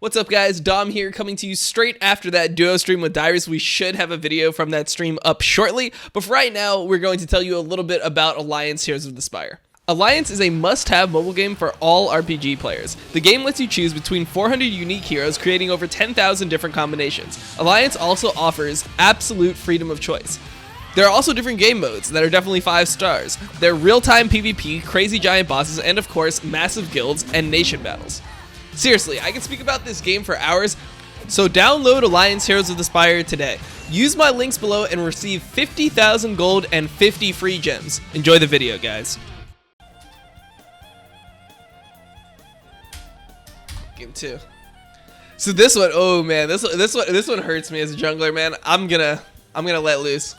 What's up guys, Dom here coming to you straight after that duo stream with Dyrus. We should have a video from that stream up shortly, but for right now, we're going to tell you a little bit about Alliance Heroes of the Spire. Alliance is a must-have mobile game for all RPG players. The game lets you choose between 400 unique heroes, creating over 10,000 different combinations. Alliance also offers absolute freedom of choice. There are also different game modes that are definitely 5 stars. There are real-time PvP, crazy giant bosses, and of course, massive guilds and nation battles. Seriously, I can speak about this game for hours, so download Alliance Heroes of the Spire today. Use my links below and receive 50,000 gold and 50 free gems. Enjoy the video, guys. Game 2. So this one, oh man, this one hurts me as a jungler, man. I'm gonna let loose.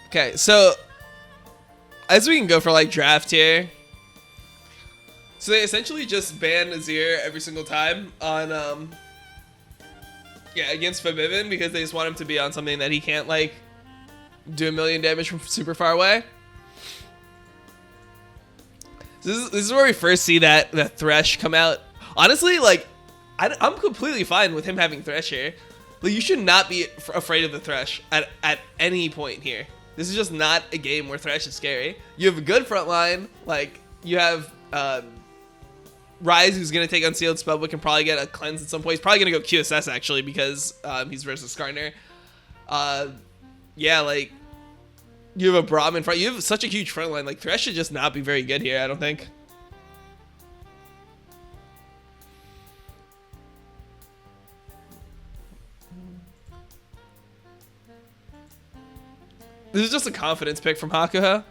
Okay, so as we can go for like draft here. So they essentially just ban Azir every single time on against Forbidden because they just want him to be on something that he can't like do a million damage from super far away. So this is where we first see that Thresh come out. Honestly, like I'm completely fine with him having Thresh here. Like you should not be afraid of the Thresh at any point here. This is just not a game where Thresh is scary. You have a good front line. Like, you have Ryze, who's going to take Unsealed Spellbook and probably get a cleanse at some point. He's probably going to go QSS, actually, because he's versus Skarner. Yeah, like, you have a Braum in front. You have such a huge front line. Like, Thresh should just not be very good here, I don't think. This is just a confidence pick from Hakuha.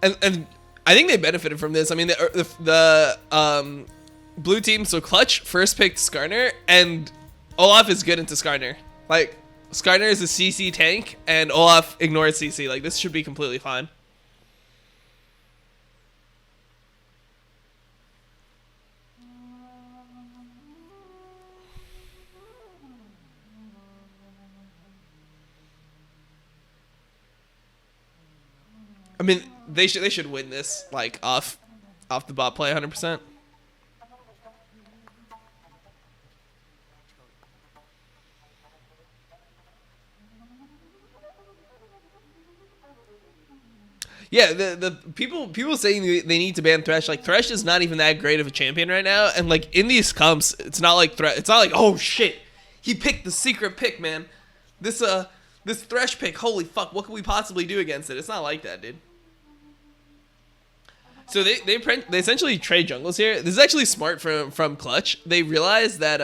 And I think they benefited from this. I mean, the blue team, so Clutch first picked Skarner, and Olaf is good into Skarner. Like, Skarner is a CC tank, and Olaf ignores CC. Like, this should be completely fine. I mean, they should win this like off the bot play 100%. Yeah, the people saying they need to ban Thresh. Like Thresh is not even that great of a champion right now, and like in these comps, it's not like oh shit, he picked the secret pick, man. This Thresh pick, holy fuck, what could we possibly do against it? It's not like that, dude. So they essentially trade jungles here. This is actually smart from Clutch. They realize that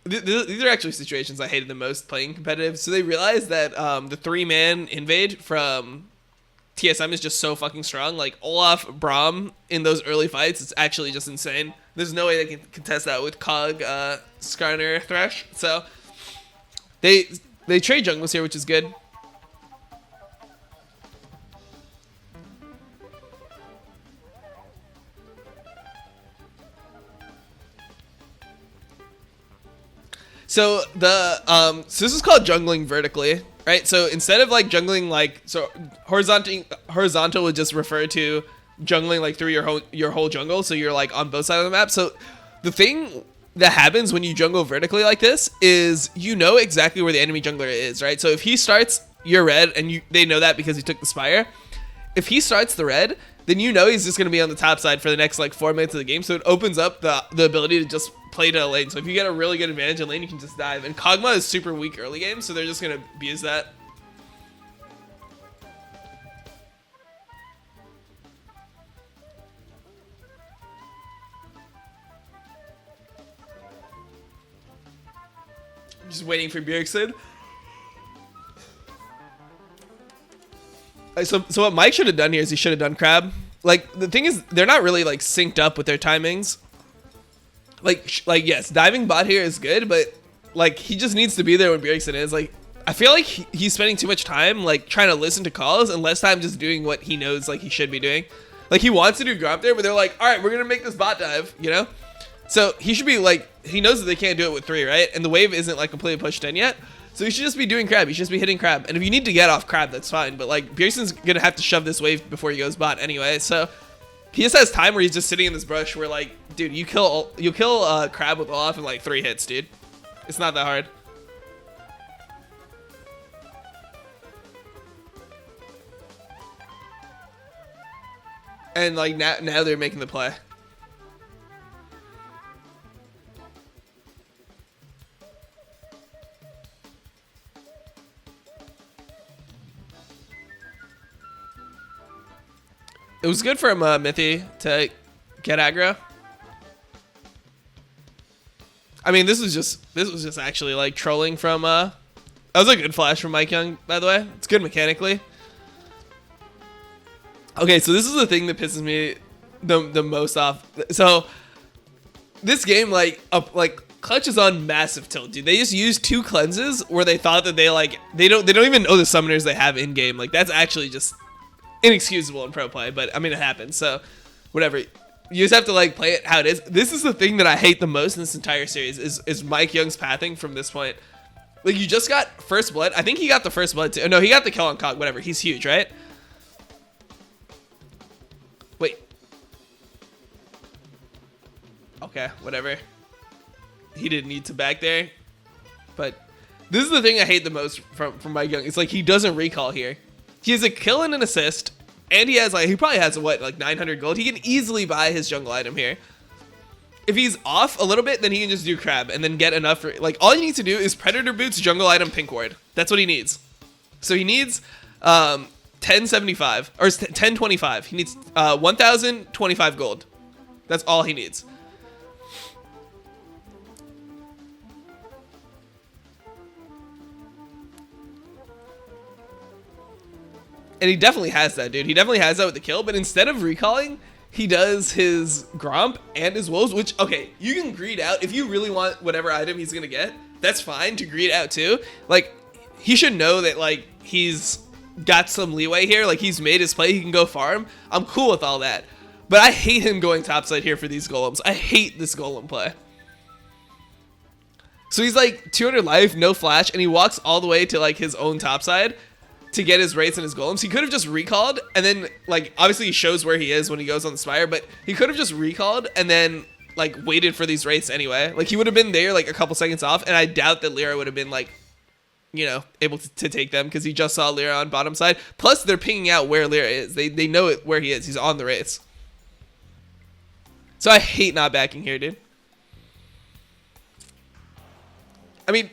these are actually situations I hated the most playing competitive. So they realize that the 3-man invade from TSM is just so fucking strong. Like Olaf, Braum in those early fights, it's actually just insane. There's no way they can contest that with Cog, Skarner, Thresh. So they trade jungles here, which is good. So so this is called jungling vertically, right? So instead of like jungling horizontal would just refer to jungling like through your whole jungle, so you're like on both sides of the map. So the thing that happens when you jungle vertically like this is you know exactly where the enemy jungler is, right? So if he starts your red, and they know that because he took the Spire. If he starts the red, then you know he's just going to be on the top side for the next like 4 minutes of the game. So it opens up the ability to just play to a lane. So if you get a really good advantage in lane, you can just dive. And Kog'Maw is super weak early game, so they're just going to abuse that. I'm just waiting for Bjergsen. So what Mike should have done here is he should have done Crab. Like, the thing is, they're not really, like, synced up with their timings. Like yes, diving bot here is good, but, like, he just needs to be there when Bjergsen is. Like, I feel like he's spending too much time, like, trying to listen to calls and less time just doing what he knows, like, he should be doing. Like, he wants to do Gromp there, but they're like, all right, we're going to make this bot dive, you know? So he should be, like, he knows that they can't do it with 3, right? And the wave isn't like completely pushed in yet. So you should just be doing crab. You should just be hitting crab. And if you need to get off crab, that's fine. But like Pearson's gonna have to shove this wave before he goes bot anyway. So he just has time where he's just sitting in this brush where like, dude, you kill crab with Olaf in like 3 hits, dude. It's not that hard. And like now they're making the play. It was good from Mithy to get aggro. I mean, this was just actually like trolling from that was a good flash from Mike Young, by the way. It's good mechanically. Okay, so this is the thing that pisses me the most off. So this game, like Clutch is on massive tilt, dude. They just used 2 cleanses where they thought that they don't even know the summoners they have in game. Like that's actually just inexcusable in pro play, but I mean it happens. So whatever. You just have to like play it how it is. This is the thing that I hate the most in this entire series is Mike Young's pathing from this point. Like you just got first blood. I think he got the first blood too. No, he got the kill on Cog. Whatever. He's huge, right? Wait. Okay, whatever. He didn't need to back there. But this is the thing I hate the most from Mike Young. It's like he doesn't recall here. He has a kill and an assist. And he has he probably has what, like 900 gold. He can easily buy his jungle item here. If he's off a little bit, then he can just do crab and then get enough for, like, all he needs to do is predator boots, jungle item, pink ward. That's what he needs. So he needs 1075 or 1025. He needs 1025 gold. That's all he needs. And he definitely has that, dude. He definitely has that with the kill, but instead of recalling, he does his Gromp and his Wolves, which, okay, you can greed out. If you really want whatever item he's going to get, that's fine to greed out too. Like, he should know that, like, he's got some leeway here. Like, he's made his play. He can go farm. I'm cool with all that. But I hate him going topside here for these golems. I hate this golem play. So he's, like, 200 life, no flash, and he walks all the way to, like, his own topside to get his rates and his golems. He could have just recalled and then, like, obviously he shows where he is when he goes on the Spire, but he could have just recalled and then, like, waited for these rates anyway. Like, he would have been there, like, a couple seconds off, and I doubt that Lyra would have been, like, you know, able to take them because he just saw Lyra on bottom side. Plus, they're pinging out where Lyra is. They know it where he is. He's on the rates. So I hate not backing here, dude. I mean,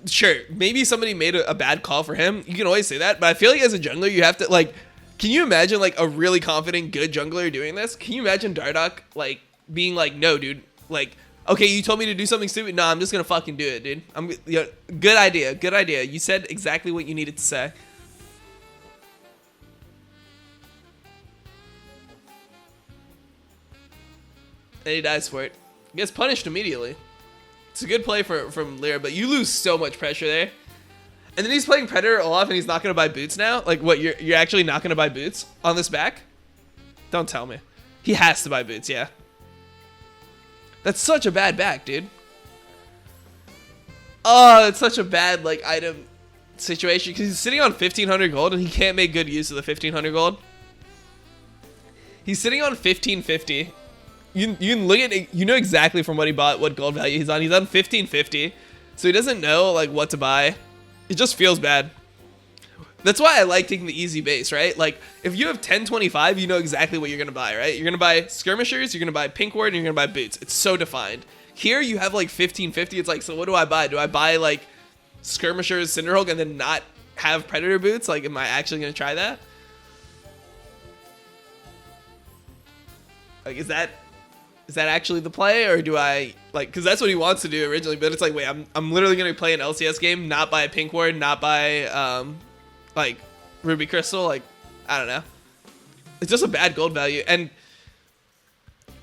sure, maybe somebody made a bad call for him. You can always say that, but I feel like as a jungler, you have to, like, can you imagine, like, a really confident, good jungler doing this? Can you imagine Dardoch, like, being like, no, dude, like, okay, you told me to do something stupid. No, I'm just gonna fucking do it, dude. You know, good idea, good idea. You said exactly what you needed to say. And he dies for it. He gets punished immediately. It's a good play from Lyra, but you lose so much pressure there. And then he's playing Predator Olaf and he's not going to buy boots now? Like, what, you're actually not going to buy boots on this back? Don't tell me. He has to buy boots, yeah. That's such a bad back, dude. Oh, it's such a bad, like, item situation because he's sitting on 1,500 gold and he can't make good use of the 1,500 gold. He's sitting on 1,550. You can look at it, you know exactly from what he bought what gold value he's on. He's on 1,550, so he doesn't know, like, what to buy. It just feels bad. That's why I like taking the easy base, right? Like, if you have 1025, you know exactly what you're gonna buy, right? You're gonna buy skirmishers, you're gonna buy pink ward, and you're gonna buy boots. It's so defined. Here you have like 1,550. It's like, so what do I buy? Do I buy like skirmishers, Cinderhulk, and then not have predator boots? Like, am I actually gonna try that? Like, is that actually the play, or do I, like, because that's what he wants to do originally, but it's like, wait, I'm literally going to play an LCS game, not buy a pink ward, not buy, like, Ruby Crystal, like, I don't know. It's just a bad gold value, and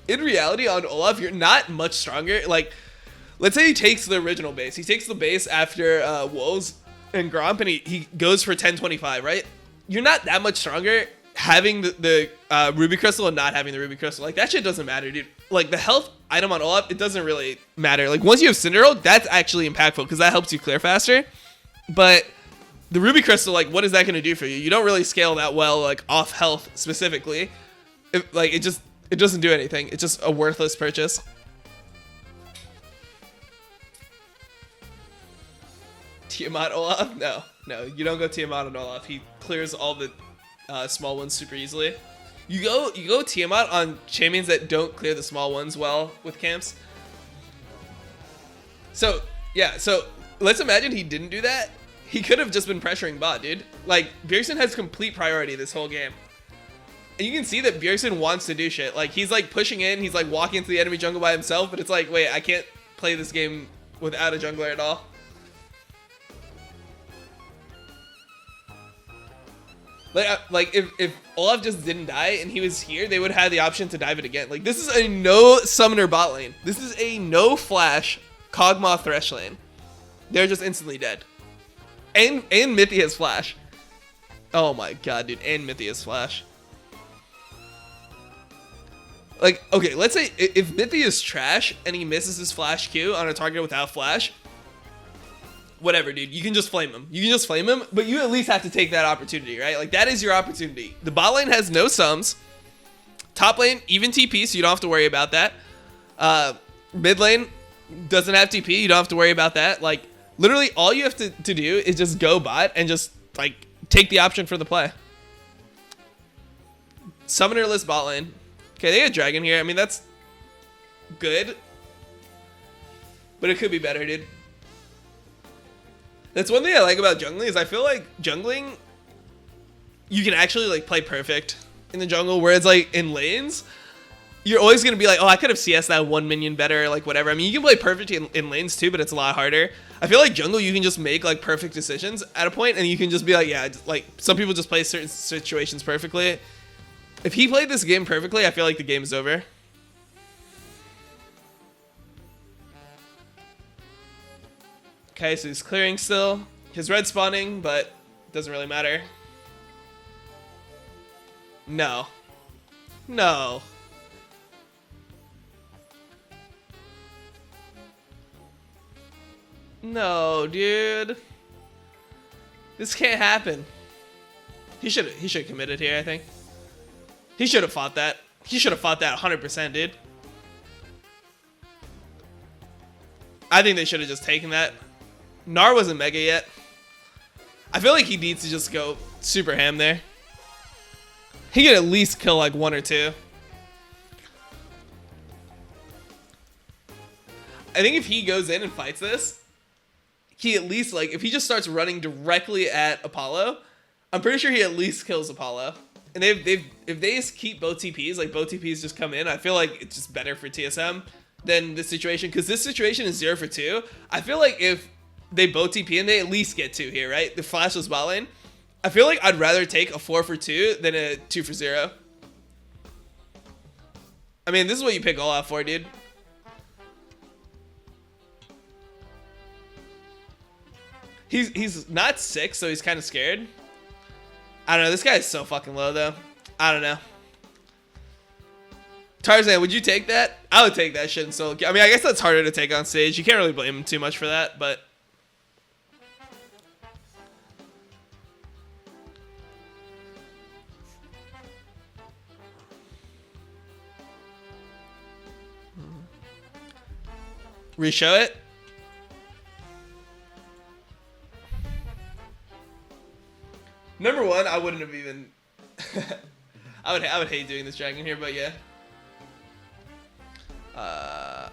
in reality, on Olaf, you're not much stronger. Like, let's say he takes the original base. He takes the base after Wolves and Gromp, and he goes for 1025, right? You're not that much stronger having the Ruby Crystal and not having the Ruby Crystal. Like, that shit doesn't matter, dude. like the health item on Olaf, it doesn't really matter. Like once you have Cinderella, that's actually impactful because that helps you clear faster. But the Ruby Crystal, like what is that going to do for you? You don't really scale that well, like off health specifically. Like it doesn't do anything. It's just a worthless purchase. Tiamat Olaf? No, you don't go Tiamat on Olaf. He clears all the small ones super easily. You go Tiamat on champions that don't clear the small ones well with camps. So yeah, so let's imagine he didn't do that. He could have just been pressuring bot, dude. Like Bjergsen has complete priority this whole game. And you can see that Bjergsen wants to do shit. Like he's like pushing in, he's like walking into the enemy jungle by himself, but it's like, wait, I can't play this game without a jungler at all. Like if Olaf just didn't die and he was here, they would have the option to dive it again. Like this is a no summoner bot lane. This is a no flash Kog'Maw Thresh lane. They're just instantly dead. And Mithy has flash. Oh my god, dude. And Mithy has flash. Like, okay, let's say if Mithy is trash and he misses his flash Q on a target without flash, whatever, dude. You can just flame him. You can just flame him, but you at least have to take that opportunity, right? Like, that is your opportunity. The bot lane has no sums. Top lane, even TP, so you don't have to worry about that. Mid lane doesn't have TP. You don't have to worry about that. Like, literally, all you have to do is just go bot and just, like, take the option for the play. Summonerless bot lane. Okay, they got Dragon here. I mean, that's good. But it could be better, dude. That's one thing I like about jungling is I feel like jungling, you can actually like play perfect in the jungle, whereas like in lanes, you're always going to be like, oh, I could have CS that one minion better, like whatever. I mean, you can play perfect in lanes too, but it's a lot harder. I feel like jungle, you can just make like perfect decisions at a point and you can just be like, yeah, like some people just play certain situations perfectly. If he played this game perfectly, I feel like the game is over. Okay, so he's clearing still. His red spawning, but it doesn't really matter. No. No. No, dude. This can't happen. He should have committed here, I think. He should have fought that. He should have fought that 100%, dude. I think they should have just taken that. Gnar wasn't mega yet. I feel like he needs to just go super ham there. He could at least kill like one or two. I think if he goes in and fights this, he at least like, if he just starts running directly at Apollo, I'm pretty sure he at least kills Apollo. And if they just keep both TPs, like both TPs just come in, I feel like it's just better for TSM than this situation. Because this situation is 0 for 2. I feel like if they both TP and they at least get 2 here, right? The flashless bot lane. I feel like I'd rather take a 4 for 2 than a 2 for 0. I mean, this is what you pick all out for, dude. He's not 6, so he's kind of scared. I don't know. This guy is so fucking low, though. I don't know. Tarzan, would you take that? I would take that shit in solo. I mean, I guess that's harder to take on stage. You can't really blame him too much for that, but... Reshow it? Number one, I wouldn't have even... I would hate doing this dragon here, but yeah. I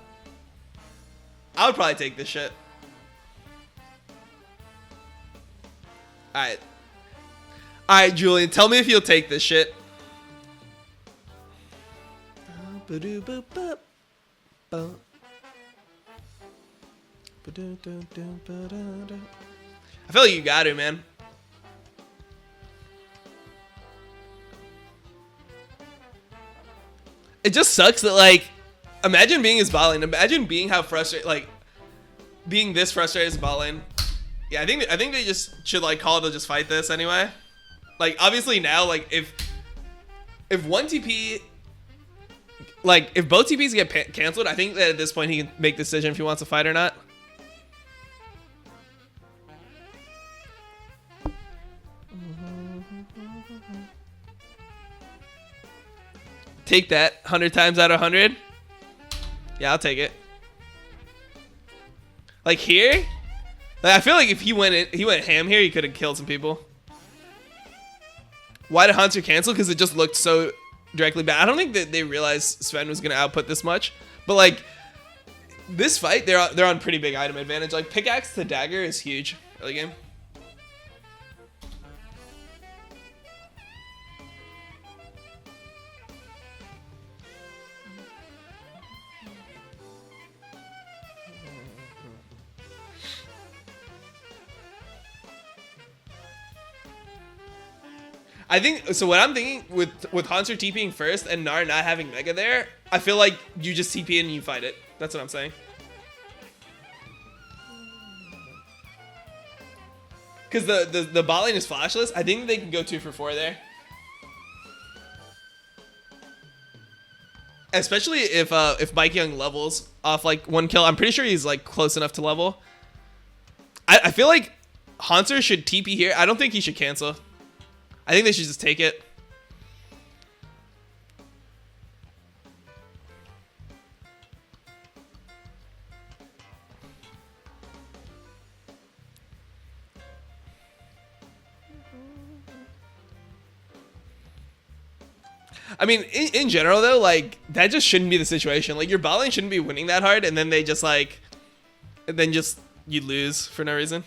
would probably take this shit. Alright. Alright, Julian, tell me if you'll take this shit. I feel like you got to, man. It just sucks that, like, imagine being his bot lane. Imagine being how frustrated, like, being this frustrated as bot lane. Yeah, I think they just should, like, call it to just fight this anyway. Like, obviously now, like, if one TP Like, if both TPs get canceled, I think that at this point he can make the decision if he wants to fight or not. Take that 100 times out of 100. Yeah, I'll take it. Like here, like I feel like if he went ham here, he could have killed some people. Why did Hunter cancel? Because it just looked so directly bad. I don't think that they realized Sven was gonna output this much. But like this fight, they're on pretty big item advantage. Like pickaxe to dagger is huge early game. I think so. What I'm thinking with Hanser TPing first and Gnar not having Mega there, I feel like you just TP and you fight it. That's what I'm saying. Because the bot lane is flashless. I think they can go 2 for 4 there. Especially if Mike Young levels off like 1 kill. I'm pretty sure he's like close enough to level. I feel like Hanser should TP here. I don't think he should cancel. I think they should just take it. I mean, in general though, like that just shouldn't be the situation. Like your bot lane shouldn't be winning that hard, and then they just like, and then just you lose for no reason.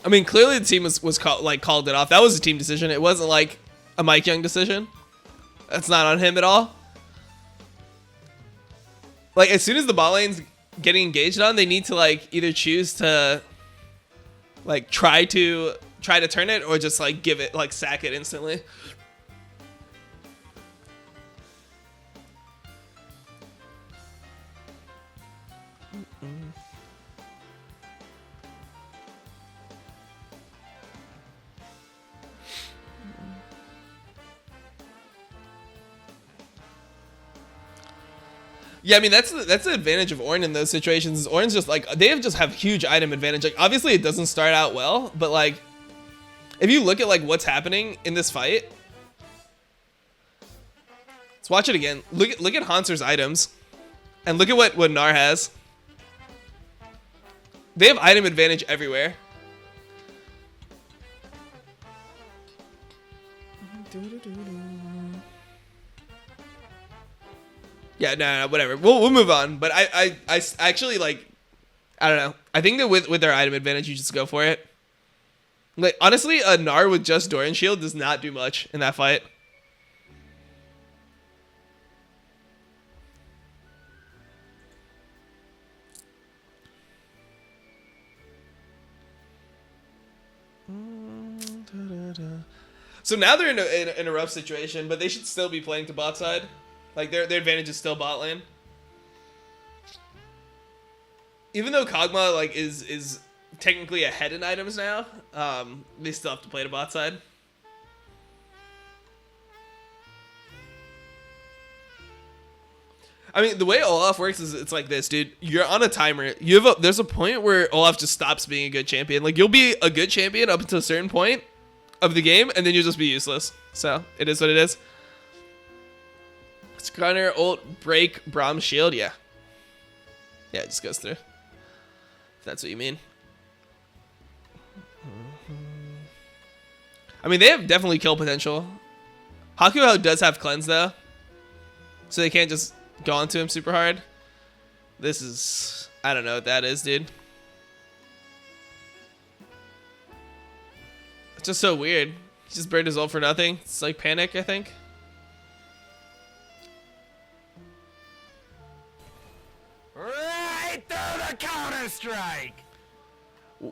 I mean, clearly the team was called it off. That was a team decision. It wasn't like a Mike Young decision. That's not on him at all. Like as soon as the bot lane's getting engaged on, they need to like either choose to like try to turn it or just like give it like sack it instantly. Yeah, I mean that's the advantage of Ornn in those situations. Ornn's just like they just have huge item advantage. Like obviously it doesn't start out well, but like if you look at like what's happening in this fight, let's watch it again. Look at Hanser's items, and look at what Gnar has. They have item advantage everywhere. Yeah, no, whatever. We'll move on. But I actually like, I don't know. I think that with their item advantage, you just go for it. Like honestly, a Gnar with just Doran Shield does not do much in that fight. So now they're in a rough situation, but they should still be playing to bot side. Like their advantage is still bot lane. Even though Kog'Maw like is technically ahead in items now, they still have to play to bot side. I mean, the way Olaf works is it's like this, dude. You're on a timer. There's a point where Olaf just stops being a good champion. Like you'll be a good champion up until a certain point of the game, and then you'll just be useless. So it is what it is. Skarner, ult, break, Braum, shield, yeah. Yeah, it just goes through. If that's what you mean. I mean, they have definitely kill potential. Hakuho does have cleanse, though. So they can't just go onto him super hard. This is... I don't know what that is, dude. It's just so weird. He just burned his ult for nothing. It's like panic, I think. Right through the counter strike.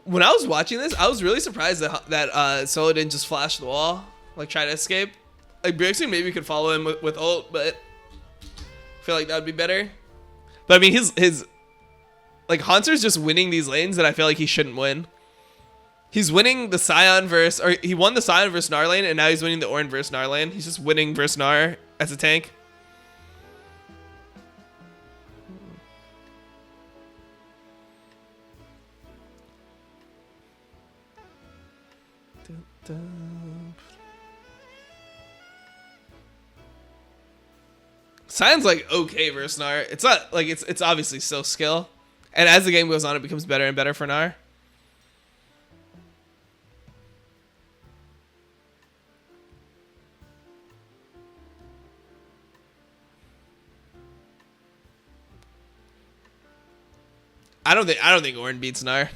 When I was watching this, I was really surprised that Solo didn't just flash the wall, like try to escape. Like Brixton maybe could follow him with ult, but I feel like that would be better. But I mean, his Like, Haunter's just winning these lanes that I feel like he shouldn't win. He's winning the Scion versus, or he won the Scion versus Gnar lane, and now he's winning the Ornn versus Gnar lane. He's just winning versus Gnar as a tank. Sion's like okay versus Gnar. It's not like it's obviously still skill, and as the game goes on, it becomes better and better for Gnar. I don't think Ornn beats Gnar.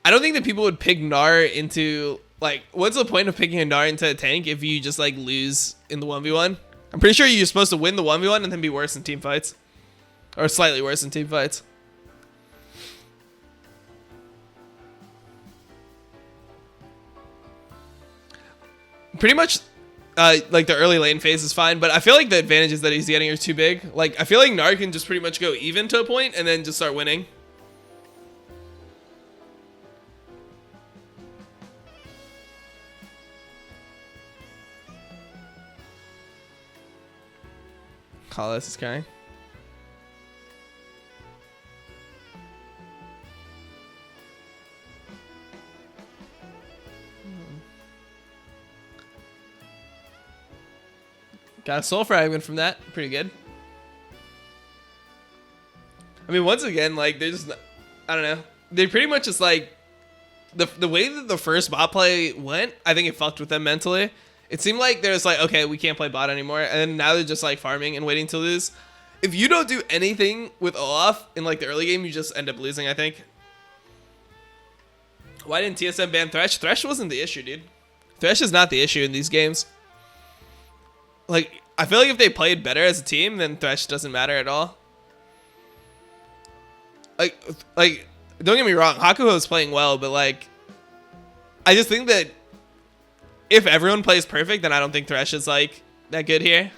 I don't think that people would pick Gnar into, like, what's the point of picking a Gnar into a tank if you just, like, lose in the 1v1? I'm pretty sure you're supposed to win the 1v1 and then be worse in team fights. Or slightly worse in team fights. Pretty much, like, the early lane phase is fine, but I feel like the advantages that he's getting are too big. Like, I feel like Gnar can just pretty much go even to a point and then just start winning. Kha'zix is carrying. Got a soul fragment from that. Pretty good. I mean, once again, like, they're just, I don't know. They pretty much just, like, the way that the first bot play went, I think it fucked with them mentally. It seemed like they're just like, okay, we can't play bot anymore. And now they're just, like, farming and waiting to lose. If you don't do anything with Olaf in, like, the early game, you just end up losing, I think. Why didn't TSM ban Thresh? Thresh wasn't the issue, dude. Thresh is not the issue in these games. Like, I feel like if they played better as a team, then Thresh doesn't matter at all. Like, don't get me wrong, Hakuho is playing well, but, like, I just think that if everyone plays perfect, then I don't think Thresh is, like, that good here.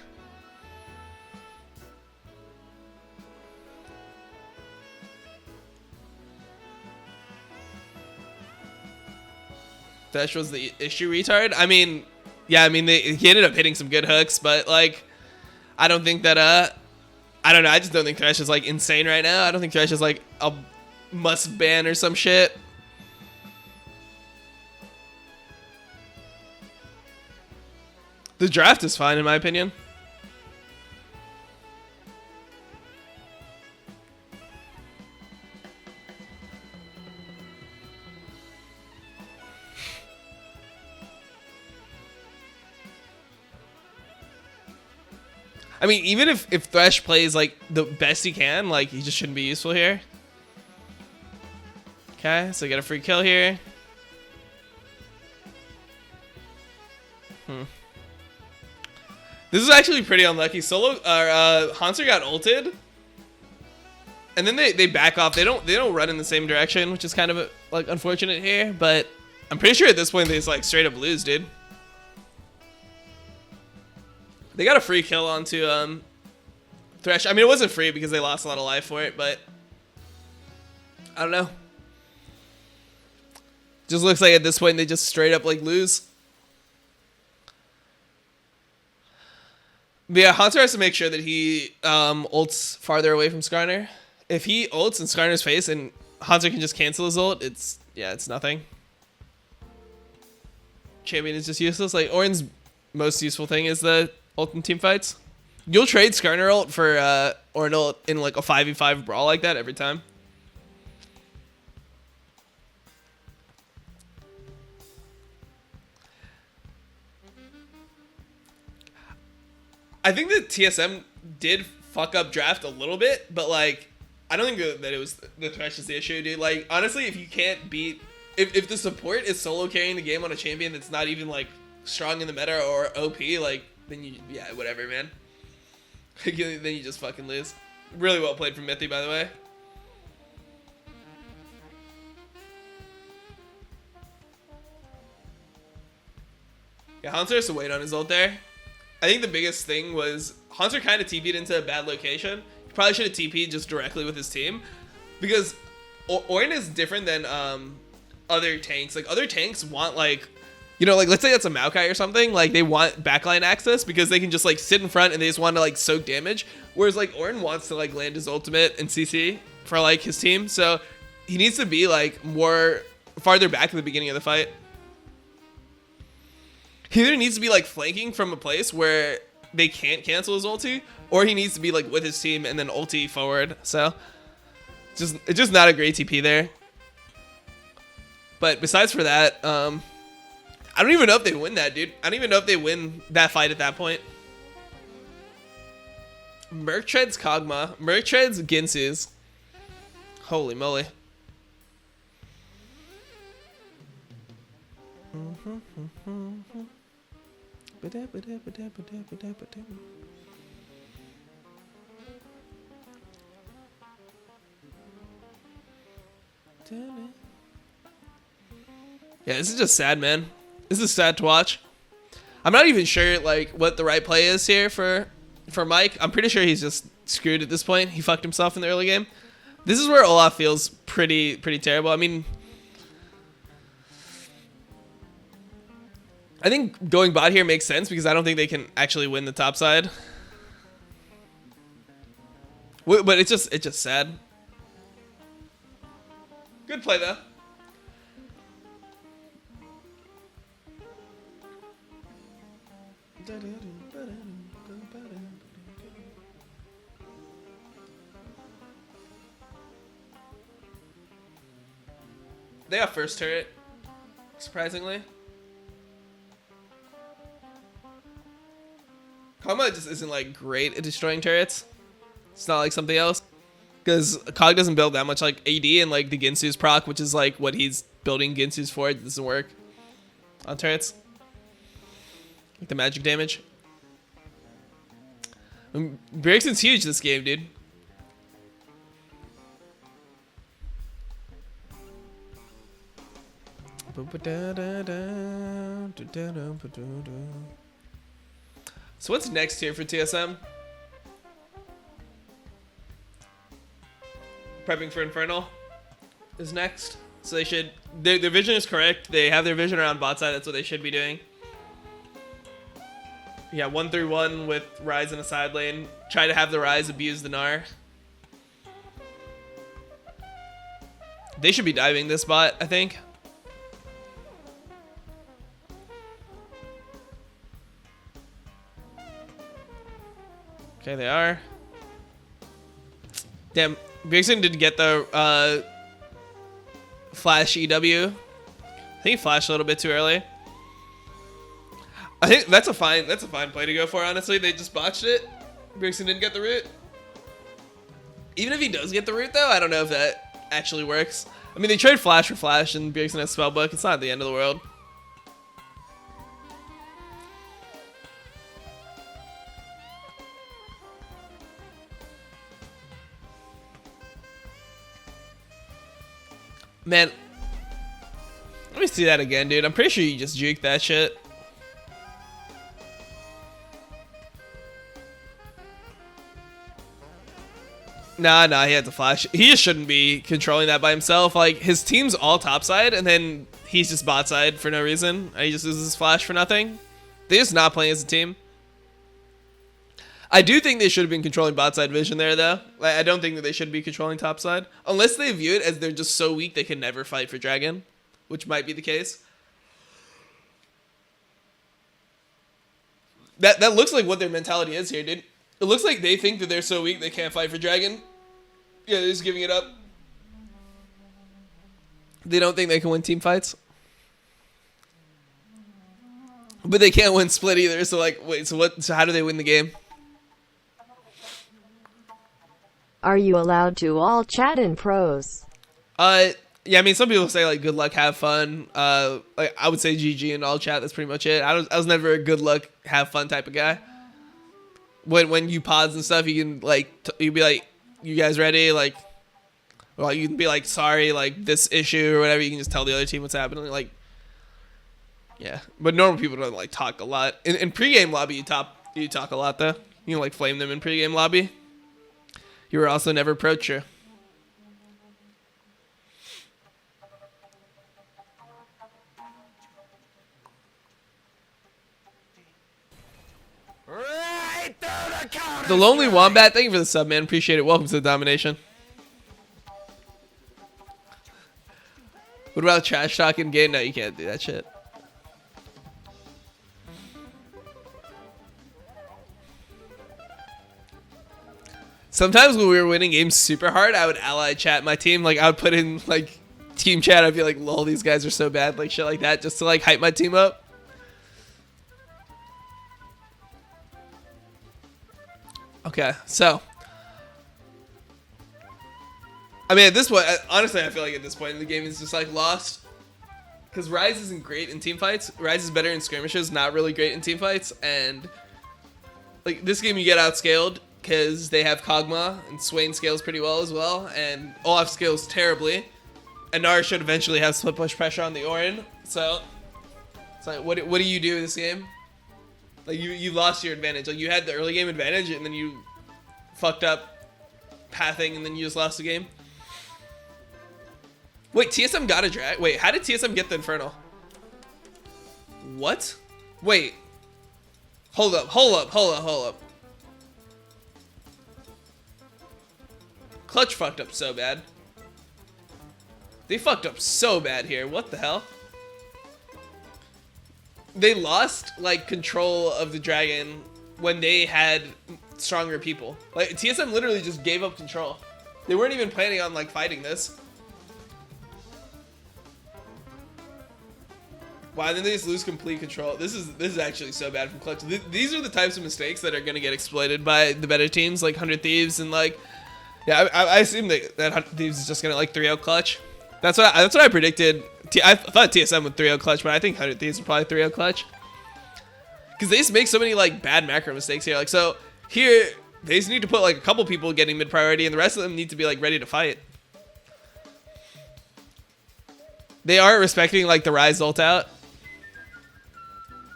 Thresh was the issue, retard. I mean, yeah, I mean, he ended up hitting some good hooks, but, like, I don't think that, I don't know, I just don't think Thresh is, like, insane right now. I don't think Thresh is, like, a must ban or some shit. The draft is fine, in my opinion. I mean, even if Thresh plays, like, the best he can, like, he just shouldn't be useful here. Okay, so get a free kill here. This is actually pretty unlucky. Haunter got ulted, and then they back off. They don't run in the same direction, which is kind of like unfortunate here. But I'm pretty sure at this point they just, like, straight up lose, dude. They got a free kill onto Thresh. I mean, it wasn't free because they lost a lot of life for it, but I don't know. Just looks like at this point they just straight up, like, lose. But yeah, Haunter has to make sure that he ults farther away from Skarner. If he ults in Skarner's face and Haunter can just cancel his ult, it's nothing. Champion is just useless. Like, Ornn's most useful thing is the ult in team fights. You'll trade Skarner ult for Ornn ult in, like, a 5v5 brawl like that every time. I think that TSM did fuck up draft a little bit, but, like, I don't think that it was the Thresh is the issue, dude. Like, honestly, if you can't beat, if the support is solo carrying the game on a champion that's not even, like, strong in the meta or OP, like, then yeah, whatever, man. Then you just fucking lose. Really well played from Mithy, by the way. Yeah, Haunter has to wait on his ult there. I think the biggest thing was Haunter kind of TP'd into a bad location. He probably should have TP'd just directly with his team. Because Ornn is different than other tanks. Like, other tanks want, like, you know, like, let's say that's a Maokai or something. Like, they want backline access because they can just, like, sit in front and they just want to, like, soak damage. Whereas, like, Ornn wants to, like, land his ultimate and CC for, like, his team. So he needs to be, like, more farther back at the beginning of the fight. He either needs to be, like, flanking from a place where they can't cancel his ulti, or he needs to be, like, with his team and then ulti forward. So it's just not a great TP there. But besides for that, I don't even know if they win that, dude. I don't even know if they win that fight at that point. Merc treads Kog'Maw. Merc treads Ginsu's. Holy moly. Yeah, this is just sad, man. This is sad to watch. I'm not even sure like what the right play is here for Mike. I'm pretty sure he's just screwed at this point. He fucked himself in the early game. This is where Olaf feels pretty terrible. I mean, I think going bot here makes sense because I don't think they can actually win the top side. But it's just sad. Good play though. They have first turret, surprisingly. Kog'Maw just isn't like great at destroying turrets. It's not like something else. Because Kog doesn't build that much like AD, and like the Ginsu's proc, which is like what he's building Ginsu's for, it doesn't work on turrets. Like the magic damage. Bjergsen's huge this game, dude. So what's next here for TSM? Prepping for Infernal is next. So they should, their vision is correct. They have their vision around bot side. That's what they should be doing. Yeah, 1-3-1 with Ryze in a side lane. Try to have the Ryze abuse the Gnar. They should be diving this bot, I think. Okay, they are. Damn, Bjergsen didn't get the flash EW. I think he flashed a little bit too early. I think that's a fine play to go for, honestly. They just botched it. Bjergsen didn't get the root. Even if he does get the root though, I don't know if that actually works. I mean, they trade flash for flash and Bjergsen has spellbook. It's not the end of the world. Man, let me see that again, dude. I'm pretty sure you just juked that shit. Nah, he had to flash. He just shouldn't be controlling that by himself. Like, his team's all topside, and then he's just bot side for no reason. And he just uses flash for nothing. They're just not playing as a team. I do think they should have been controlling bot side vision there, though. Like, I don't think that they should be controlling top side. Unless they view it as they're just so weak they can never fight for Dragon. Which might be the case. That looks like what their mentality is here, dude. It looks like they think that they're so weak they can't fight for Dragon. Yeah, they're just giving it up. They don't think they can win team fights. But they can't win split either, so like, wait, so how do they win the game? Are you allowed to all chat in pros? Yeah, I mean, some people say like good luck, have fun. Like I would say GG in all chat. That's pretty much it. I was never a good luck, have fun type of guy. When you pause and stuff, you can like you'd be like, you guys ready? Like, well, you can be like, sorry, like this issue or whatever. You can just tell the other team what's happening. Like, Yeah, but normal people don't like talk a lot. In pregame lobby, you talk a lot though. You like flame them in pregame lobby. You were also never approacher. Right through the counter. The Lonely Wombat, thank you for the sub, man. Appreciate it. Welcome to the domination. What about trash talking game? No, you can't do that shit. Sometimes when we were winning games super hard, I would ally chat my team. Like, I would put in, like, team chat. I'd be like, lol, these guys are so bad. Like, shit like that. Just to, like, hype my team up. Okay, so. I mean, at this point, honestly, I feel like at this point in the game, it's just, like, lost. Because Ryze isn't great in team fights. Ryze is better in skirmishes, not really great in team fights. And, like, this game you get outscaled. Because they have Kog'Maw, and Swain scales pretty well as well, and Olaf scales terribly. And Nara should eventually have split push pressure on the Orin, so it's like, what do you do in this game? Like, you lost your advantage. Like, you had the early game advantage, and then you fucked up pathing, and then you just lost the game. Wait, TSM got a drag? Wait, how did TSM get the Infernal? What? Wait. Hold up. Clutch fucked up so bad. They fucked up so bad here. What the hell? They lost, like, control of the dragon when they had stronger people. Like, TSM literally just gave up control. They weren't even planning on, like, fighting this. Wow, then they just lose complete control. This is actually so bad from Clutch. These are the types of mistakes that are going to get exploited by the better teams, like 100 Thieves and, like... Yeah, I assume that 100 Thieves is just gonna like 3-0 clutch. That's what I predicted. I thought TSM would 3-0 clutch, but I think 100 Thieves would probably 3-0 clutch. Because they just make so many like bad macro mistakes here. Like, so here they just need to put like a couple people getting mid priority, and the rest of them need to be like ready to fight. They aren't respecting like the Ryze ult out.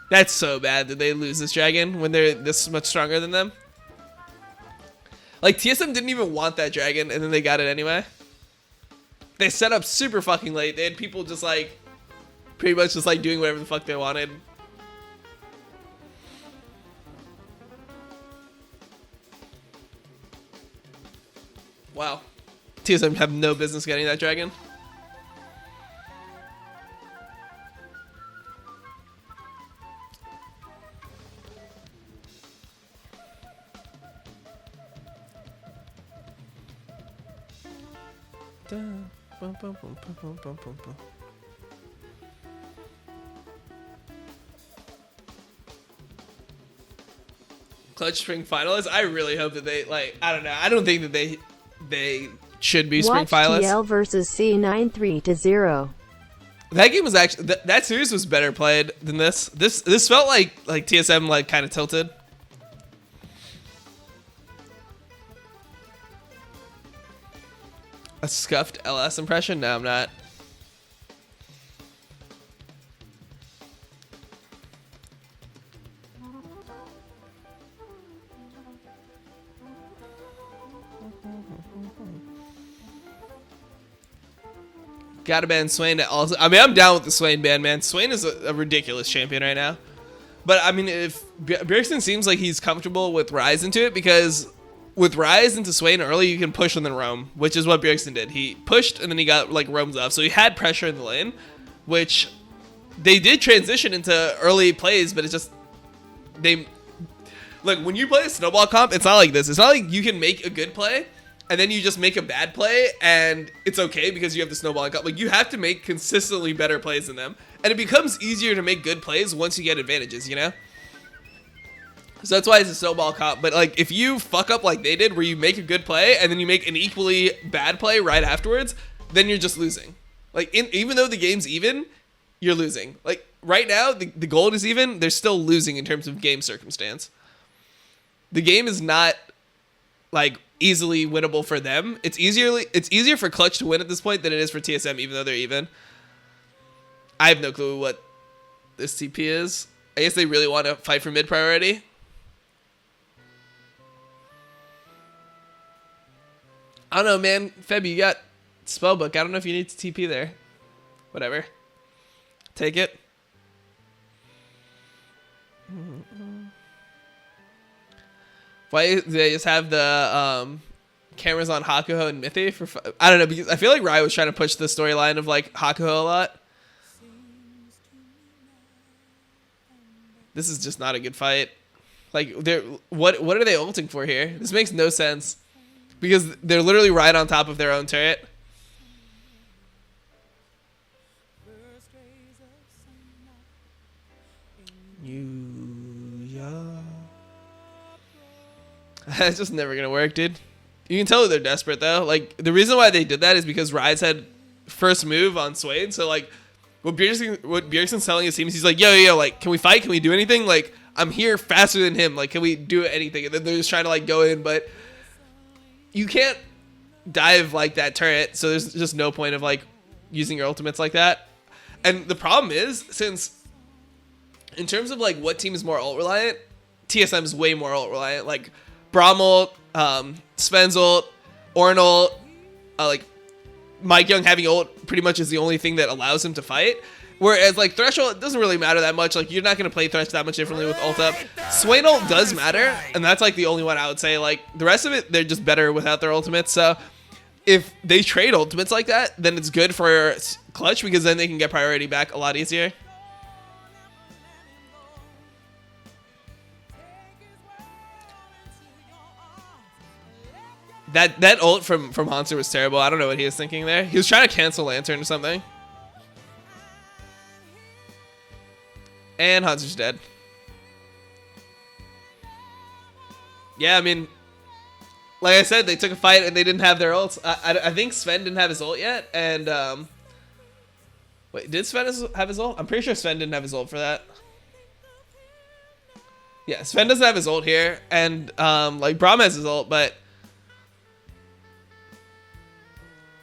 That's so bad that they lose this dragon when they're this much stronger than them. Like, TSM didn't even want that dragon, and then they got it anyway. They set up super fucking late. They had people just, like, pretty much just, like, doing whatever the fuck they wanted. Wow. TSM have no business getting that dragon. Clutch Spring finalists. I really hope that they like. I don't know. I don't think that they should be spring finalists. TL versus C9 3-0. That game was actually that series was better played than this. This felt like TSM like kind of tilted. A scuffed LS impression? No, I'm not. Gotta ban Swain also. I mean, I'm down with the Swain ban, man. Swain is a ridiculous champion right now. But I mean, if Bjergsen seems like he's comfortable with Ryze into it, because with Ryze into Swain early, you can push and then roam, which is what Bjergsen did. He pushed and then he got like roams off. So he had pressure in the lane, which they did transition into early plays, but it's just look, when you play a snowball comp, it's not like this. It's not like you can make a good play and then you just make a bad play and it's okay because you have the snowballing comp. Like, you have to make consistently better plays than them, and it becomes easier to make good plays once you get advantages, you know? So that's why it's a snowball comp. But like, if you fuck up like they did, where you make a good play and then you make an equally bad play right afterwards, then you're just losing. Like, even though the game's even, you're losing. Like, right now, the gold is even, they're still losing in terms of game circumstance. The game is not like easily winnable for them. It's easier for Clutch to win at this point than it is for TSM, even though they're even. I have no clue what this TP is. I guess they really want to fight for mid priority. I don't know, man. Feb, you got Spellbook. I don't know if you need to TP there. Whatever. Take it. Why do they just have the cameras on Hakuho and Mithy? I don't know, because I feel like Riot was trying to push the storyline of like Hakuho a lot. This is just not a good fight. Like, what are they ulting for here? This makes no sense. Because they're literally right on top of their own turret. That's just never gonna work, dude. You can tell they're desperate though. Like, the reason why they did that is because Riot's had first move on Swain. So like, what Bjergsen's telling his team is he's like, yo, like, can we fight? Can we do anything? Like, I'm here faster than him. Like, can we do anything? And then they're just trying to like go in, but you can't dive like that turret. So there's just no point of like using your ultimates like that. And the problem is, since in terms of like what team is more ult reliant, TSM is way more ult reliant. Like Braum ult, Sven's ult, Ornn ult, like Mike Young having ult pretty much is the only thing that allows him to fight. Whereas like Threshold, it doesn't really matter that much. Like, you're not going to play Thresh that much differently with ult up. Swain ult does matter, and that's like the only one I would say. Like, the rest of it, they're just better without their ultimates. So if they trade ultimates like that, then it's good for Clutch, because then they can get priority back a lot easier. That ult from Hanser was terrible. I don't know what he was thinking there. He was trying to cancel Lantern or something. And Hanser's dead. Yeah, I mean, like I said, they took a fight and they didn't have their ults. I think Sven didn't have his ult yet. And, wait, did Sven have his ult? I'm pretty sure Sven didn't have his ult for that. Yeah, Sven doesn't have his ult here. And, like, Braum has his ult, but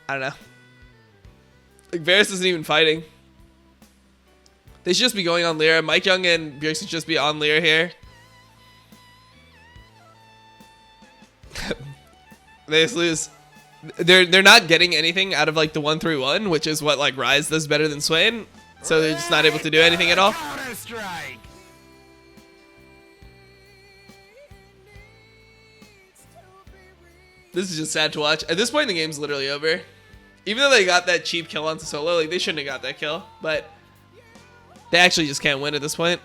I don't know. Like, Varus isn't even fighting. They should just be going on Lyra. Mike Young and Bjergsen should just be on Lyra here. They just lose. They're not getting anything out of like the 1-3-1, which is what like Rise does better than Swain. So they're just not able to do anything at all. This is just sad to watch. At this point, the game's literally over. Even though they got that cheap kill onto Solo, like they shouldn't have got that kill, but they actually just can't win at this point.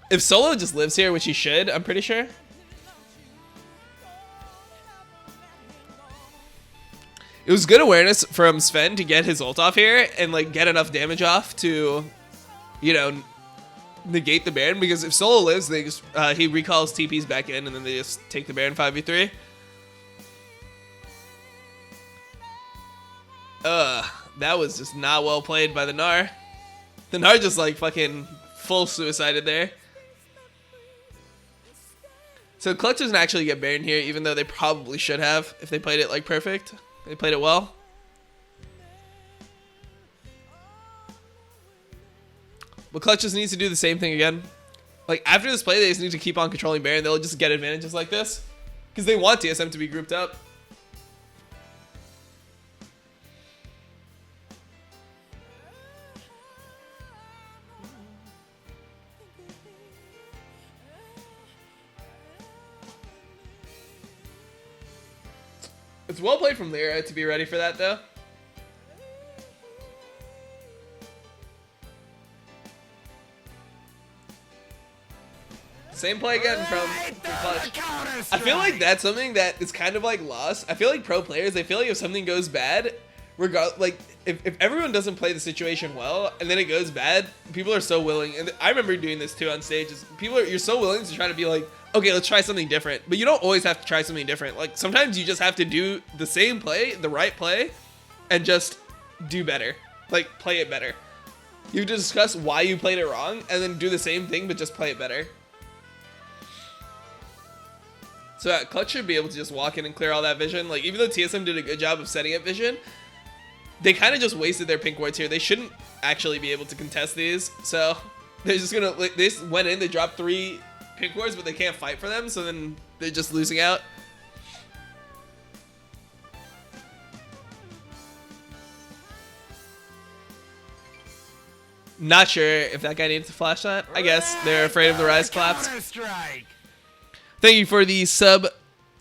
If Solo just lives here, which he should, I'm pretty sure. It was good awareness from Sven to get his ult off here and like get enough damage off to, you know, negate the Baron. Because if Solo lives, they just he recalls TPs back in and then they just take the Baron 5v3. That was just not well played by the Gnar. The Gnar just like fucking full suicided there. So Clutch doesn't actually get Baron here, even though they probably should have if they played it like perfect. They played it well. But Clutch just needs to do the same thing again. Like after this play, they just need to keep on controlling Baron. They'll just get advantages like this. Because they want TSM to be grouped up. It's well played from Lyra to be ready for that, though. Same play again from Clutch. I feel like that's something that is kind of like lost. I feel like pro players, they feel like if something goes bad, like if everyone doesn't play the situation well and then it goes bad, people are so willing. And I remember doing this too on stage. You're so willing to try to be like, okay, let's try something different. But you don't always have to try something different. Like sometimes you just have to do the same play, the right play, and just do better. Like play it better. You discuss why you played it wrong and then do the same thing but just play it better. So Clutch should be able to just walk in and clear all that vision. Like even though TSM did a good job of setting up vision, they kind of just wasted their pink wards here. They shouldn't actually be able to contest these. So they're just gonna, they just went in, they dropped 3 pink wards, but they can't fight for them. So then they're just losing out. Not sure if that guy needed to flash that. I guess they're afraid of the rise collapse. Thank you for the sub,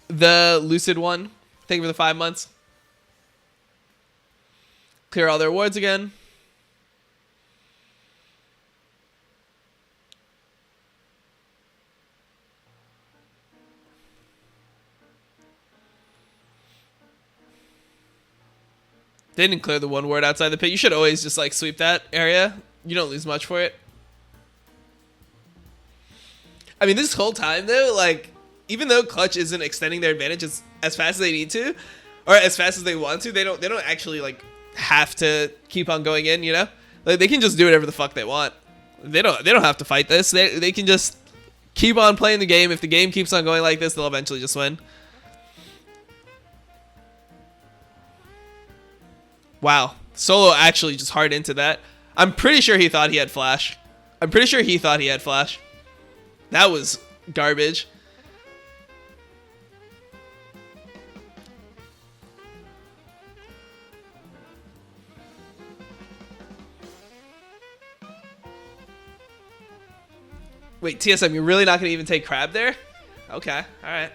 the Lucid one. Thank you for the 5 months. Clear all their wards again. They didn't clear the 1 ward outside the pit. You should always just like sweep that area. You don't lose much for it. I mean, this whole time though, like, even though Clutch isn't extending their advantage as fast as they need to, or as fast as they want to, they don't actually like have to keep on going in, you know? Like, they can just do whatever the fuck they want. They don't have to fight this. They can just keep on playing the game. If the game keeps on going like this, they'll eventually just win. Wow. Solo actually just hard into that. I'm pretty sure he thought he had flash. That was garbage. Wait, TSM, you're really not going to even take Crab there? Okay, alright.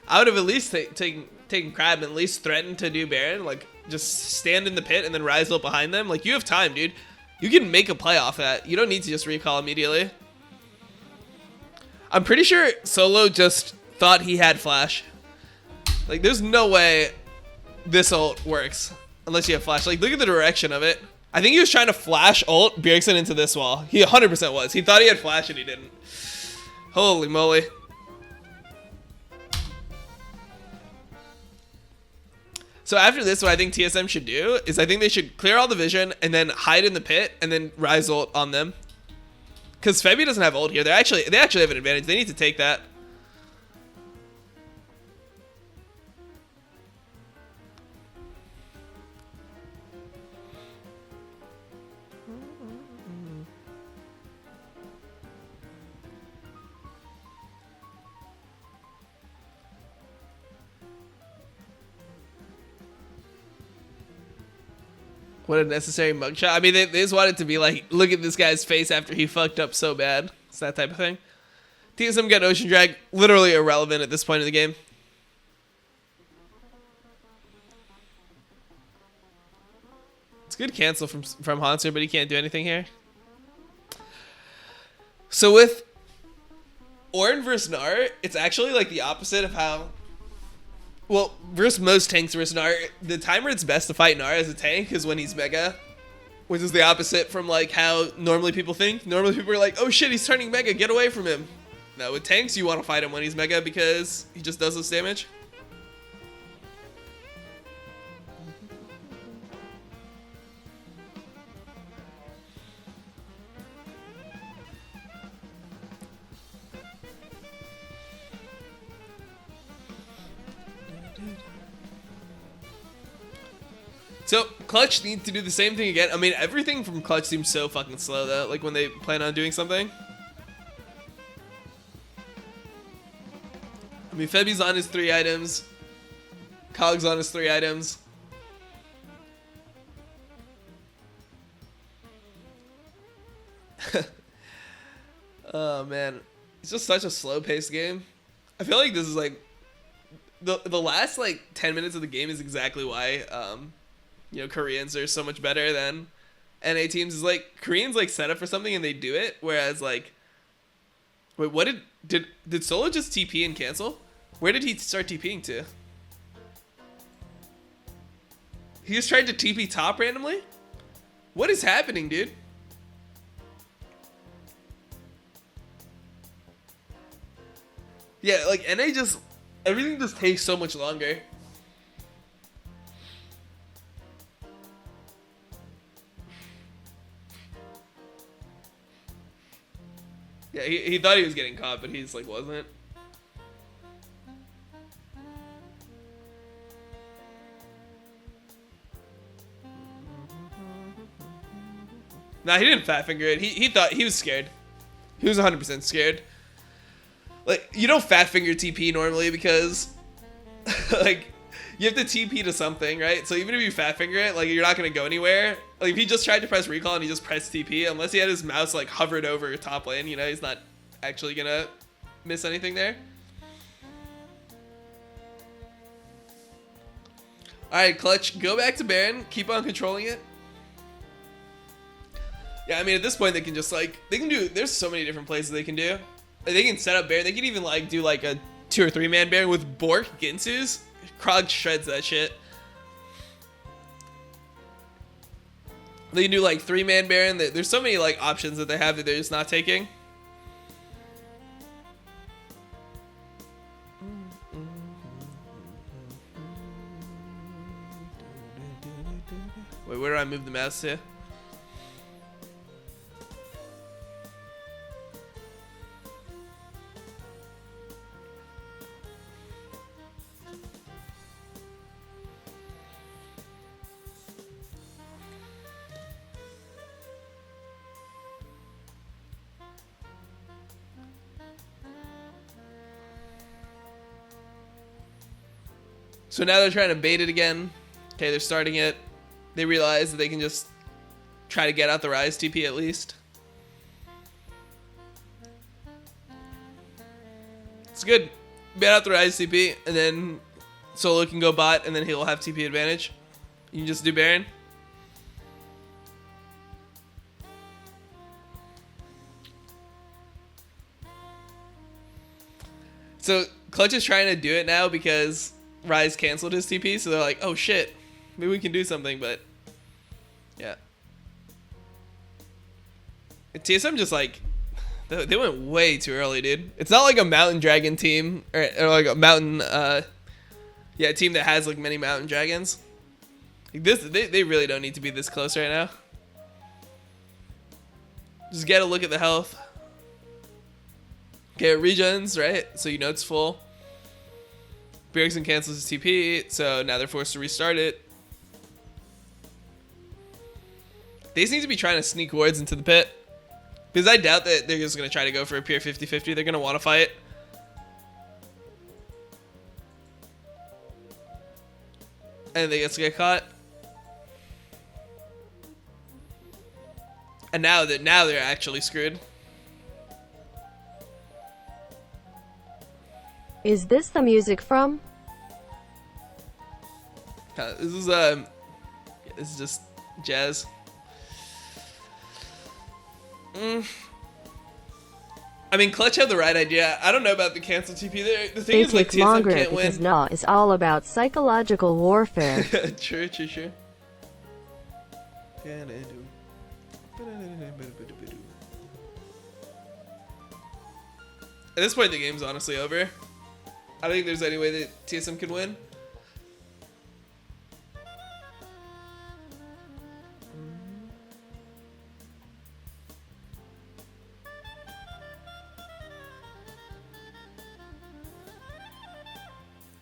I would have at least taken Crab and at least threatened to do Baron. Like, just stand in the pit and then rise up behind them. Like, you have time, dude. You can make a play off that. You don't need to just recall immediately. I'm pretty sure Solo just thought he had flash. Like, there's no way this ult works unless you have flash. Like, look at the direction of it. I think he was trying to flash ult Bjergsen into this wall. He 100% was. He thought he had flash and he didn't. Holy moly. So after this, what I think TSM should do is I think they should clear all the vision and then hide in the pit and then rise ult on them. Because Febby doesn't have ult here. They actually have an advantage. They need to take that. What a necessary mugshot. I mean, they just wanted to be like, look at this guy's face after he fucked up so bad. It's that type of thing. TSM got Ocean Drag. Literally irrelevant at this point in the game. It's good cancel from Hanser, but he can't do anything here. So with Ornn versus Gnar, it's actually like the opposite of how... Well, versus most tanks versus Gnar, the time where it's best to fight Gnar as a tank is when he's Mega. Which is the opposite from like how normally people think. Normally people are like, oh shit, he's turning Mega, get away from him. No, with tanks, you want to fight him when he's Mega because he just does this damage. So, Clutch needs to do the same thing again. I mean, everything from Clutch seems so fucking slow, though. Like, when they plan on doing something. I mean, Febby's on his 3 items. Cog's on his 3 items. Oh, man. It's just such a slow-paced game. I feel like this is, like... The last, like, 10 minutes of the game is exactly why... you know, Koreans are so much better than NA teams. Is like Koreans like set up for something and they do it, whereas like, wait, what did Solo just TP and cancel? Where did he start TPing to? He just tried to TP top randomly? What is happening, dude? Yeah, like NA just everything just takes so much longer. Yeah, he thought he was getting caught, but he's like wasn't. Nah, he didn't fat finger it. He thought he was scared. He was 100% scared. Like, you don't fat finger TP normally because, like, you have to TP to something, right? So even if you fat finger it, like, you're not gonna go anywhere. Like, if he just tried to press recall and he just pressed TP, unless he had his mouse like hovered over top lane, you know, he's not actually gonna miss anything there. All right, Clutch, go back to Baron. Keep on controlling it. Yeah, I mean, at this point, they can just, like, they can do, there's so many different plays they can do. They can set up Baron. They can even, like, do, like, a 2 or 3 man Baron with Bork, Ginsu's. Krog shreds that shit. They can do, like, 3 man Baron. There's so many, like, options that they have that they're just not taking. Wait, where do I move the mouse to? So now they're trying to bait it again. Okay, they're starting it. They realize that they can just try to get out the Rise TP at least. It's good. Bait out the Rise TP, and then Solo can go bot, and then he'll have TP advantage. You can just do Baron. So Clutch is trying to do it now because Rise canceled his TP, so they're like, oh shit, maybe we can do something, but yeah. And TSM just like, they went way too early, dude. It's not like a Mountain Dragon team, or like a Mountain, yeah, team that has like many Mountain Dragons. Like this, they really don't need to be this close right now. Just get a look at the health. Okay, it regens, right? So you know it's full. Bjergsen cancels his TP, so now they're forced to restart it. They just need to be trying to sneak wards into the pit. Because I doubt that they're just going to try to go for a pure 50-50. They're going to want to fight. And they just get caught. And now they're actually screwed. Is this the music from? This is just jazz. I mean, Clutch had the right idea. I don't know about the cancel TP there. The thing They is, like, take TSM longer can't because win. Nah is all about psychological warfare. True. At this point, the game's honestly over. I don't think there's any way that TSM could win.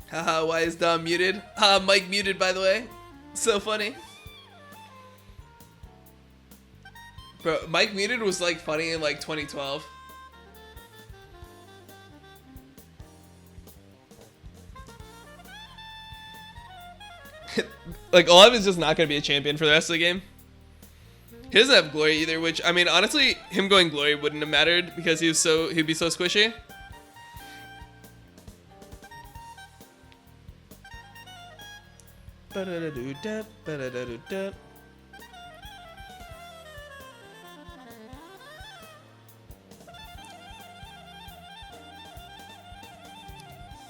Haha, why is Dom muted? Mike muted, by the way. So funny. Bro, Mike muted was like funny in like 2012. Like, Olaf is just not going to be a champion for the rest of the game. He doesn't have Glory either, which, I mean, honestly, him going Glory wouldn't have mattered because he'd be so squishy.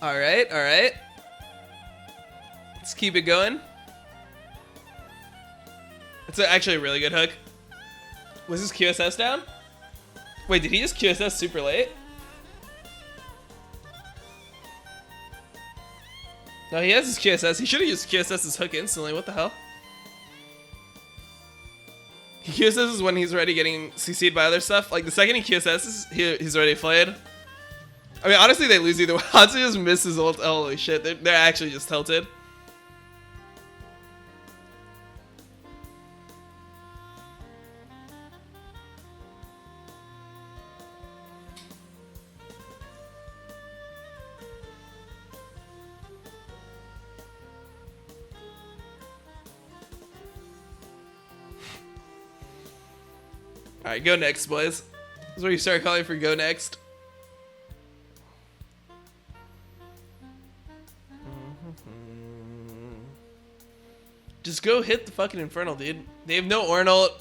All right. Let's keep it going. It's actually a really good hook. Was his QSS down? Wait, did he just QSS super late? No, he has his QSS. He should have used QSS's hook instantly. What the hell? He QSS's when he's already getting CC'd by other stuff. Like, the second he QSS's, he's already flayed. I mean, honestly, they lose either way. Hansu just misses ult. Holy shit. They're actually just tilted. Alright, go next, boys. This is where you start calling for go next. Just go hit the fucking Infernal, dude. They have no Ornalt.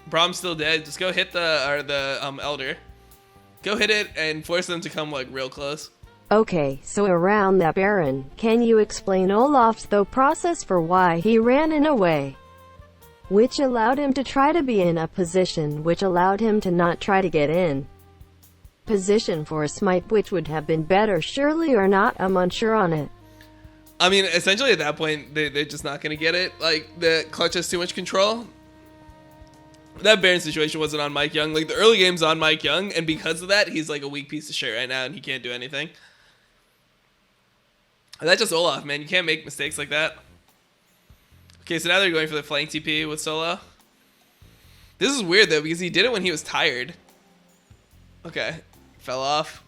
Brom's still dead. Just go hit the Elder. Go hit it and force them to come like real close. Okay, so around that Baron, can you explain Olaf's thought process for why he ran in a way which allowed him to try to be in a position which allowed him to not try to get in position for a smite, which would have been better surely, or not? I'm unsure on it. I mean, essentially at that point, they're just not going to get it. Like, the clutch has too much control. That Baron situation wasn't on Mike Young. Like, the early game's on Mike Young, and because of that, he's like a weak piece of shit right now, and he can't do anything. And that's just Olaf, man. You can't make mistakes like that. Okay, so now they're going for the flank TP with Solo. This is weird, though, because he did it when he was tired. Okay, fell off.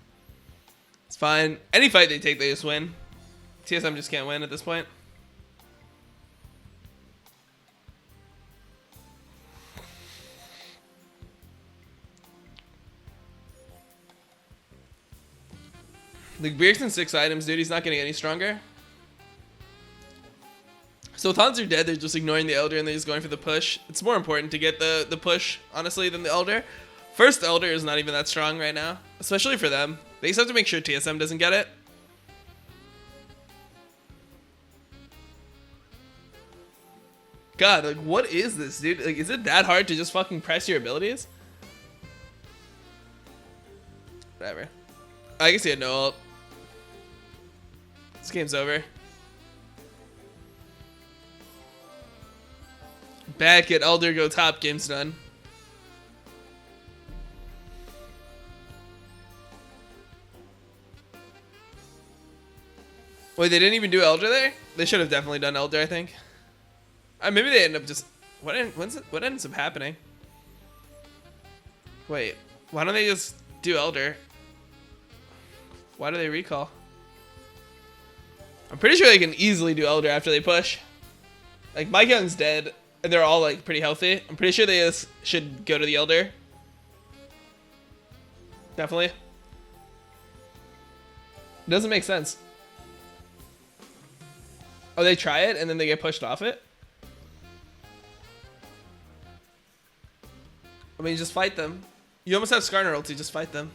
It's fine. Any fight they take, they just win. TSM just can't win at this point. The Bjergsen's 6 items, dude. He's not getting any stronger. So Thons are dead. They're just ignoring the Elder and they're just going for the push. It's more important to get the push, honestly, than the Elder. First Elder is not even that strong right now, especially for them. They just have to make sure TSM doesn't get it. God, like, what is this, dude? Like, is it that hard to just fucking press your abilities? Whatever. I guess he had no ult. This game's over. Back at Elder, go top, game's done. Wait, they didn't even do Elder there? They should have definitely done Elder, I think. Maybe they end up just... What ends up happening? Wait, why don't they just do Elder? Why do they recall? I'm pretty sure they can easily do Elder after they push. Like, Mike Young's dead, and they're all, like, pretty healthy. I'm pretty sure they just should go to the Elder. Definitely. It doesn't make sense. Oh, they try it, and then they get pushed off it? I mean, just fight them. You almost have Skarner ulti, just fight them.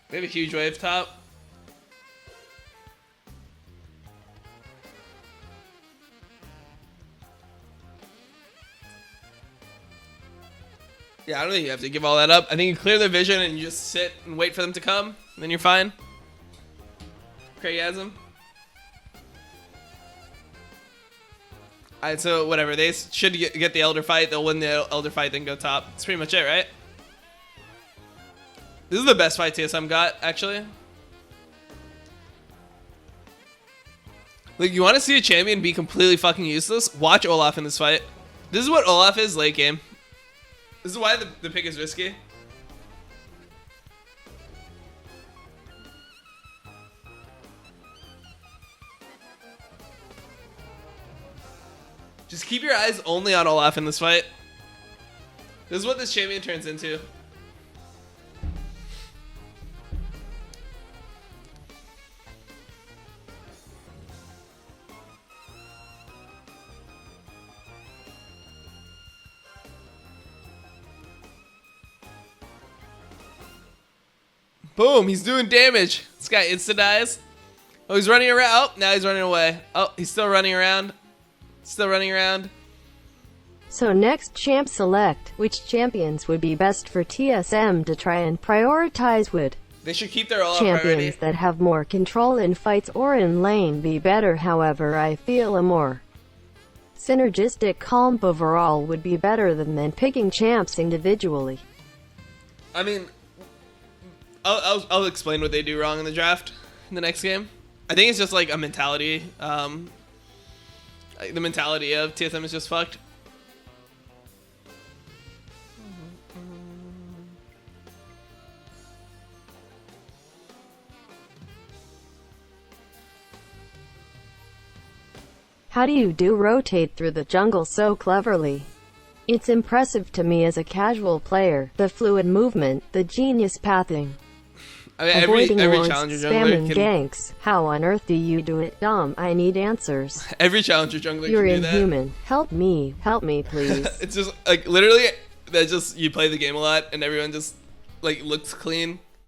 We have a huge wave top. Yeah, I don't think you have to give all that up. I think you clear the vision and you just sit and wait for them to come, and then you're fine. Crayasm. Alright, so whatever. They should get the Elder fight. They'll win the Elder fight, then go top. That's pretty much it, right? This is the best fight TSM got, actually. Like, you want to see a champion be completely fucking useless? Watch Olaf in this fight. This is what Olaf is late game. This is why the pick is risky. Just keep your eyes only on Olaf in this fight. This is what this champion turns into. Boom, he's doing damage. This guy insta-dies. Oh, he's running around. Oh, now he's running away. Oh, he's still running around. Still running around. So next champ select, which champions would be best for TSM to try and prioritize? Would They should keep their all priority. champions that have more control in fights or in lane be better? However, I feel a more synergistic comp overall would be better than picking champs individually. I mean, I'll explain what they do wrong in the draft in the next game. I think it's just like a mentality. The mentality of TSM is just fucked. How do you do rotate through the jungle so cleverly? It's impressive to me as a casual player. The fluid movement, the genius pathing. I mean, Avoiding every wards, challenger jungler spamming ganks. How on earth do you do it? I need answers. every challenger jungler You're can do that. inhuman. Help me, please. It's just like literally that just you play the game a lot and everyone just like looks clean.